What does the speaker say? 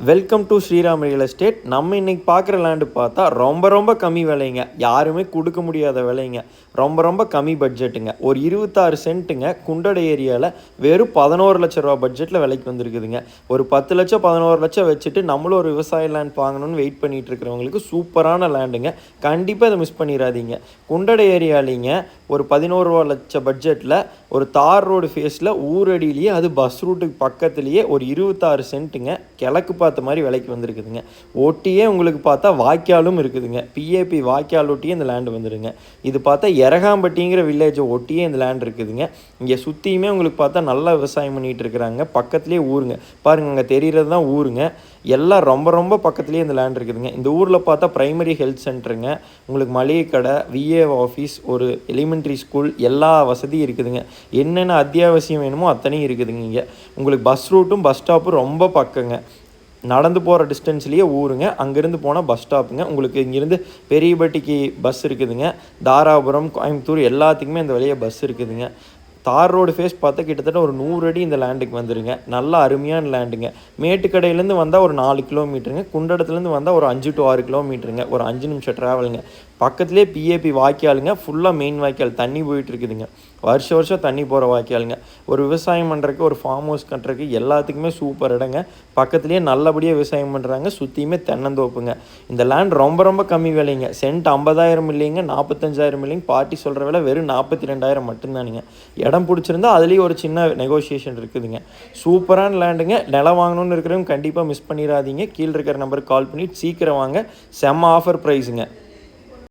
Welcome to Sriram real estate. நம்ம இன்றைக்கி பார்க்குற லேண்டு பார்த்தா ரொம்ப கம்மி விலைங்க. யாருமே கொடுக்க முடியாத விலைங்க. ரொம்ப கம்மி பட்ஜெட்டுங்க. ஒரு 26 சென்ட்டுங்க. குண்டடை ஏரியாவில் வெறும் 11 லட்ச ரூபா பட்ஜெட்டில் விலைக்கு வந்திருக்குதுங்க. ஒரு 10 லட்சம் 11 லட்சம் வச்சுட்டு நம்மளும் ஒரு விவசாய லேண்ட் வாங்கணும்னு வெயிட் பண்ணிகிட்டு இருக்கிறவங்களுக்கு சூப்பரான லேண்டுங்க. கண்டிப்பாக இதை மிஸ் பண்ணிடாதீங்க. குண்டடை ஏரியாலிங்க ஒரு 11 லட்சம் பட்ஜெட்டில் ஒரு தார் ரோடு ஃபேஸில் ஊரடியிலேயே, அது பஸ் ரூட்டுக்கு பக்கத்துலேயே ஒரு 26 சென்ட்டுங்க. கிழக்கு பார்த்த மாதிரி விலைக்கு வந்திருக்குதுங்க. ஒட்டியே உங்களுக்கு பார்த்தா வாய்க்காலும் இருக்குதுங்க. பிஏபி வாய்க்கால் ஒட்டியே இந்த லேண்டு வந்துடுங்க. இது பார்த்தா எரகாம்பட்டிங்கிற வில்லேஜை ஒட்டியே இந்த லேண்ட் இருக்குதுங்க. இங்கே சுற்றியுமே உங்களுக்கு பார்த்தா நல்லா விவசாயம் பண்ணிகிட்டு இருக்கிறாங்க. பக்கத்துலேயே ஊருங்க. பாருங்கள், அங்கே தெரிகிறது தான் ஊருங்க. எல்லாம் ரொம்ப பக்கத்துலேயே இந்த லேண்ட் இருக்குதுங்க. இந்த ஊரில் பார்த்தா ப்ரைமரி ஹெல்த் சென்டருங்க, உங்களுக்கு மளிகை கடை, விஏ ஆஃபீஸ், ஒரு எலிமெண்ட்ரி ஸ்கூல், எல்லா வசதியும் இருக்குதுங்க. என்னென்ன அத்தியாவசியம் வேணுமோ அத்தனையும் இருக்குதுங்க. இங்கே உங்களுக்கு பஸ் ரூட்டும் பஸ் ஸ்டாப்பும் ரொம்ப பக்கங்க. நடந்து போகிற டிஸ்டன்ஸ்லேயே ஊருங்க. அங்கேருந்து போனால் பஸ் ஸ்டாப்புங்க. உங்களுக்கு இங்கேருந்து பெரியபட்டிக்கு பஸ் இருக்குதுங்க. தாராபுரம், கோயம்புத்தூர் எல்லாத்துக்குமே இந்த வழியாக பஸ் இருக்குதுங்க. தார் ரோடு ஃபேஸ் பார்த்தா கிட்டத்தட்ட ஒரு 100 அடி இந்த லேண்டுக்கு வந்துடுங்க. நல்லா அருமையான லேண்டுங்க. மேட்டுக்கடையிலேருந்து வந்தால் ஒரு 4 கிலோமீட்டருங்க. குண்டடத்துலேருந்து வந்தால் ஒரு 5 to 6 கிலோமீட்டருங்க. ஒரு 5 நிமிஷம் ட்ராவலுங்க. பக்கத்துலேயே பிஏபி வாய்க்காலுங்க. ஃபுல்லாக மெயின் வாய்க்கால் தண்ணி போயிட்டு இருக்குதுங்க. வருஷம் தண்ணி போகிற வாய்க்காலுங்க. ஒரு விவசாயம் பண்ணுறதுக்கு, ஒரு ஃபார்ம் ஹவுஸ் கட்டுறதுக்கு எல்லாத்துக்குமே சூப்பர் இடங்க. பக்கத்துலேயே நல்லபடியாக விவசாயம் பண்ணுறாங்க. சுற்றியுமே தென்னந்தோப்புங்க. இந்த லேண்ட் ரொம்ப கம்மி விலைங்க. சென்ட் 50,000 இல்லைங்க, 45,000 இல்லைங்க. பார்ட்டி சொல்கிற விலை வெறும் 42,000 மட்டும்தானுங்க. இடம் பிடிச்சிருந்தா அதுலேயும் ஒரு சின்ன நெகோஷியேஷன் இருக்குதுங்க. சூப்பரான லேண்டுங்க. நிலம் வாங்கணும்னு இருக்கிறவங்க கண்டிப்பாக மிஸ் பண்ணிடாதீங்க. கீழே இருக்கிற நம்பருக்கு கால் பண்ணி சீக்கிரம் வாங்க. செம்ம ஆஃபர் ப்ரைஸுங்க.